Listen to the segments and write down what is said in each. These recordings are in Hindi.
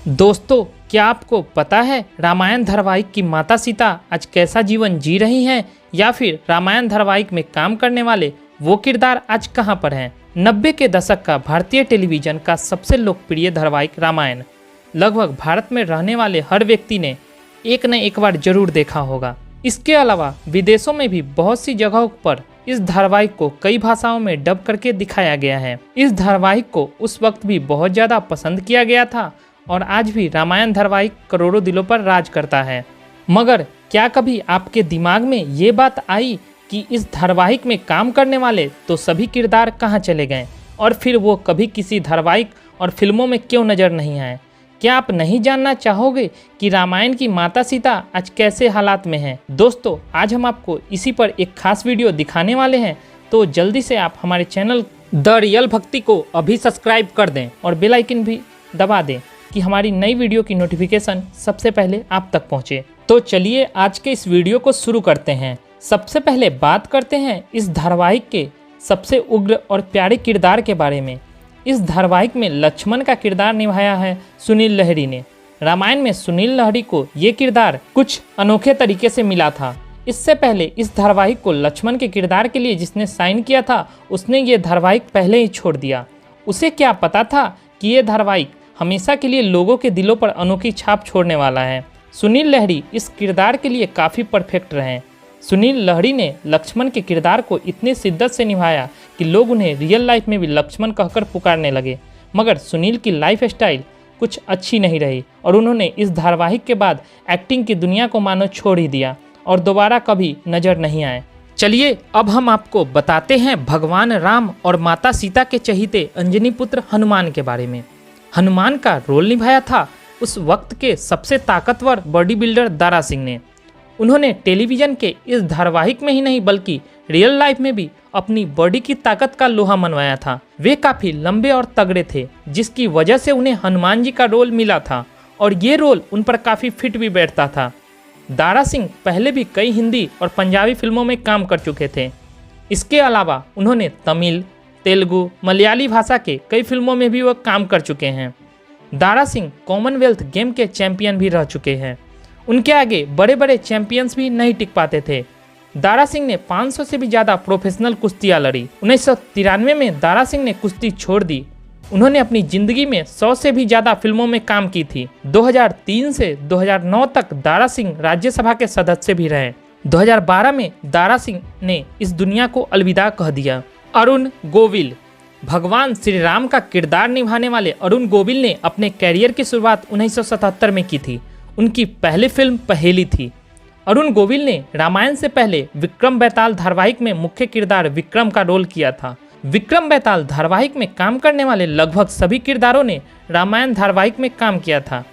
दोस्तों, क्या आपको पता है रामायण धारावाहिक की माता सीता आज कैसा जीवन जी रही हैं, या फिर रामायण धारावाहिक में काम करने वाले वो किरदार आज कहां पर हैं। 90 के दशक का भारतीय टेलीविजन का सबसे लोकप्रिय धारावाहिक रामायण लगभग भारत में रहने वाले हर व्यक्ति ने एक न एक बार जरूर देखा होगा। इसके अलावा विदेशों में भी बहुत सी जगहों पर इस धारावाहिक को कई भाषाओं में डब करके दिखाया गया है। इस धारावाहिक को उस वक्त भी बहुत ज़्यादा पसंद किया गया था और आज भी रामायण धारावाहिक करोड़ों दिलों पर राज करता है। मगर क्या कभी आपके दिमाग में ये बात आई कि इस धारावाहिक में काम करने वाले तो सभी किरदार कहाँ चले गए और फिर वो कभी किसी धारावाहिक और फिल्मों में क्यों नज़र नहीं आए? क्या आप नहीं जानना चाहोगे कि रामायण की माता सीता आज कैसे हालात में हैं? दोस्तों, आज हम आपको इसी पर एक खास वीडियो दिखाने वाले हैं, तो जल्दी से आप हमारे चैनल द रियल भक्ति को अभी सब्सक्राइब कर दें और बेल आइकन भी दबा दें कि हमारी नई वीडियो की नोटिफिकेशन सबसे पहले आप तक पहुंचे। तो चलिए आज के इस वीडियो को शुरू करते हैं। सबसे पहले बात करते हैं इस धारावाहिक के सबसे उग्र और प्यारे किरदार के बारे में। इस धारावाहिक में लक्ष्मण का किरदार निभाया है सुनील लहरी ने। रामायण में सुनील लहरी को ये किरदार कुछ अनोखे तरीके से मिला था। इससे पहले इस धारावाहिक को लक्ष्मण के किरदार के लिए जिसने साइन किया था उसने ये धारावाहिक पहले ही छोड़ दिया। उसे क्या पता था कि ये धारावाहिक हमेशा के लिए लोगों के दिलों पर अनोखी छाप छोड़ने वाला है। सुनील लहरी इस किरदार के लिए काफ़ी परफेक्ट रहे। सुनील लहरी ने लक्ष्मण के किरदार को इतनी शिद्दत से निभाया कि लोग उन्हें रियल लाइफ में भी लक्ष्मण कहकर पुकारने लगे। मगर सुनील की लाइफ स्टाइल कुछ अच्छी नहीं रही और उन्होंने इस धारावाहिक के बाद एक्टिंग की दुनिया को मानो छोड़ ही दिया और दोबारा कभी नज़र नहीं आए। चलिए अब हम आपको बताते हैं भगवान राम और माता सीता के चहीते अंजनी पुत्र हनुमान के बारे में। हनुमान का रोल निभाया था उस वक्त के सबसे ताकतवर बॉडी बिल्डर दारा सिंह ने। उन्होंने टेलीविज़न के इस धारावाहिक में ही नहीं बल्कि रियल लाइफ में भी अपनी बॉडी की ताकत का लोहा मनवाया था। वे काफ़ी लंबे और तगड़े थे, जिसकी वजह से उन्हें हनुमान जी का रोल मिला था और ये रोल उन पर काफ़ी फिट भी बैठता था। दारा सिंह पहले भी कई हिंदी और पंजाबी फिल्मों में काम कर चुके थे। इसके अलावा उन्होंने तमिल, तेलुगु, मलयाली भाषा के कई फिल्मों में भी वह काम कर चुके हैं। दारा सिंह कॉमनवेल्थ गेम के चैंपियन भी रह चुके हैं। उनके आगे बड़े बड़े चैंपियंस भी नहीं टिक पाते थे। दारा सिंह ने 500 से भी ज़्यादा प्रोफेशनल कुश्तियाँ लड़ी। 1993 में दारा सिंह ने कुश्ती छोड़ दी। उन्होंने अपनी ज़िंदगी में 100 से भी ज़्यादा फिल्मों में काम की थी। 2003 से 2009 तक दारा सिंह राज्यसभा के सदस्य भी रहे। 2012 में दारा सिंह ने इस दुनिया को अलविदा कह दिया। अरुण गोविल, भगवान श्री राम का किरदार निभाने वाले अरुण गोविल ने अपने कैरियर की शुरुआत 1977 में की थी। उनकी पहली फिल्म पहेली थी। अरुण गोविल ने रामायण से पहले विक्रम बेताल धारावाहिक में मुख्य किरदार विक्रम का रोल किया था। विक्रम बेताल धारावाहिक में काम करने वाले लगभग सभी किरदारों ने रामायण धारावाहिक में काम किया था।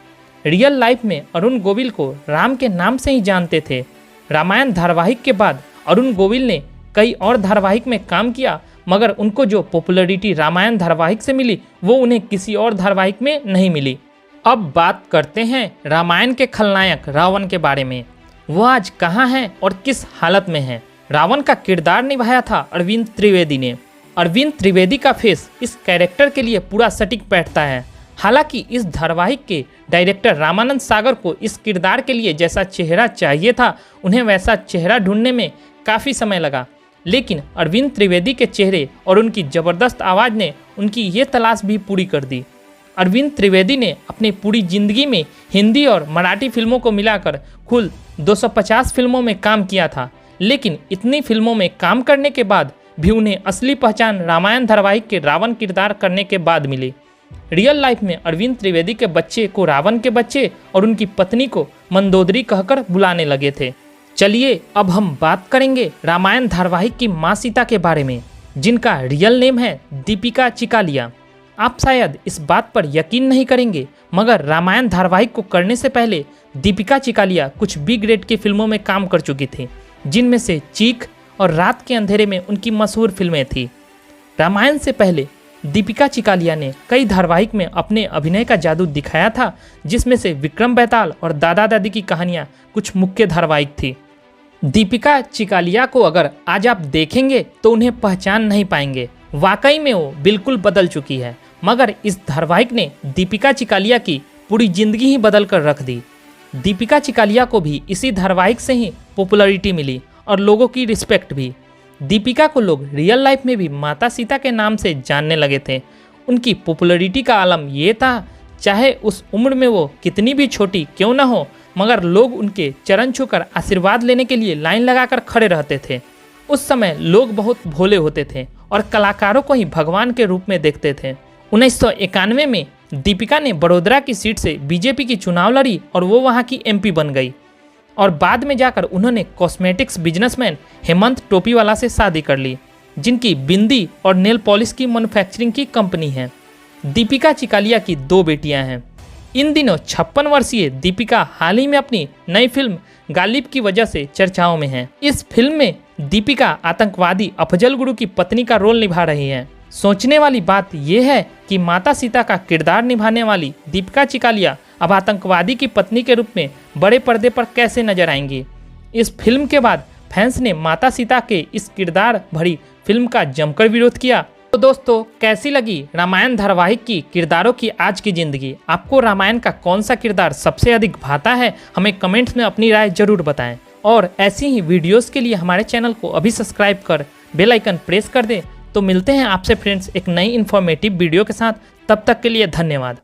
रियल लाइफ में अरुण गोविल को राम के नाम से ही जानते थे। रामायण धारावाहिक के बाद अरुण गोविल ने कई और धारावाहिक में काम किया, मगर उनको जो पॉपुलैरिटी रामायण धारावाहिक से मिली वो उन्हें किसी और धारावाहिक में नहीं मिली। अब बात करते हैं रामायण के खलनायक रावण के बारे में। वो आज कहाँ हैं और किस हालत में हैं? रावण का किरदार निभाया था अरविंद त्रिवेदी ने। अरविंद त्रिवेदी का फेस इस कैरेक्टर के लिए पूरा सटीक बैठता है। हालांकि इस धारावाहिक के डायरेक्टर रामानंद सागर को इस किरदार के लिए जैसा चेहरा चाहिए था उन्हें वैसा चेहरा ढूंढने में काफ़ी समय लगा, लेकिन अरविंद त्रिवेदी के चेहरे और उनकी ज़बरदस्त आवाज़ ने उनकी ये तलाश भी पूरी कर दी। अरविंद त्रिवेदी ने अपनी पूरी ज़िंदगी में हिंदी और मराठी फिल्मों को मिलाकर कुल 250 फिल्मों में काम किया था, लेकिन इतनी फिल्मों में काम करने के बाद भी उन्हें असली पहचान रामायण धारावाहिक के रावण किरदार करने के बाद मिली। रियल लाइफ में अरविंद त्रिवेदी के बच्चे को रावण के बच्चे और उनकी पत्नी को मंदोदरी कहकर बुलाने लगे थे। चलिए अब हम बात करेंगे रामायण धारावाहिक की माँ सीता के बारे में, जिनका रियल नेम है दीपिका चिकालिया। आप शायद इस बात पर यकीन नहीं करेंगे, मगर रामायण धारावाहिक को करने से पहले दीपिका चिकालिया कुछ बी ग्रेड की फिल्मों में काम कर चुकी थी, जिनमें से चीख और रात के अंधेरे में उनकी मशहूर फिल्में थी। रामायण से पहले दीपिका चिकालिया ने कई धारावाहिक में अपने अभिनय का जादू दिखाया था, जिसमें से विक्रम बेताल और दादा दादी की कहानियाँ कुछ मुख्य धारावाहिक थी। दीपिका चिकालिया को अगर आज आप देखेंगे तो उन्हें पहचान नहीं पाएंगे। वाकई में वो बिल्कुल बदल चुकी है। मगर इस धारावाहिक ने दीपिका चिकालिया की पूरी जिंदगी ही बदल कर रख दी। दीपिका चिकालिया को भी इसी धारावाहिक से ही पॉपुलैरिटी मिली और लोगों की रिस्पेक्ट भी। दीपिका को लोग रियल लाइफ में भी माता सीता के नाम से जानने लगे थे। उनकी पॉपुलैरिटी का आलम ये था, चाहे उस उम्र में वो कितनी भी छोटी क्यों ना हो, मगर लोग उनके चरण छूकर आशीर्वाद लेने के लिए लाइन लगाकर खड़े रहते थे। उस समय लोग बहुत भोले होते थे और कलाकारों को ही भगवान के रूप में देखते थे। 1991 में दीपिका ने बड़ोदरा की सीट से बीजेपी की चुनाव लड़ी और वो वहाँ की एमपी बन गई और बाद में जाकर उन्होंने कॉस्मेटिक्स बिजनेसमैन हेमंत टोपीवाला से शादी कर ली, जिनकी बिंदी और नेल पॉलिश की मैन्युफैक्चरिंग की कंपनी है। दीपिका चिकालिया की 2 बेटियां हैं। इन दिनों 56 वर्षीय दीपिका हाल ही में अपनी नई फिल्म गालिब की वजह से चर्चाओं में हैं। इस फिल्म में दीपिका आतंकवादी अफजल गुरु की पत्नी का रोल निभा रही हैं। सोचने वाली बात यह है कि माता सीता का किरदार निभाने वाली दीपिका चिकालिया अब आतंकवादी की पत्नी के रूप में बड़े पर्दे पर कैसे नजर आएंगी। इस फिल्म के बाद फैंस ने माता सीता के इस किरदार भरी फिल्म का जमकर विरोध किया। तो दोस्तों, कैसी लगी रामायण धारावाहिक की किरदारों की आज की जिंदगी? आपको रामायण का कौन सा किरदार सबसे अधिक भाता है? हमें कमेंट्स में अपनी राय जरूर बताएं और ऐसी ही वीडियोस के लिए हमारे चैनल को अभी सब्सक्राइब कर बेल आइकन प्रेस कर दें। तो मिलते हैं आपसे फ्रेंड्स एक नई इन्फॉर्मेटिव वीडियो के साथ। तब तक के लिए धन्यवाद।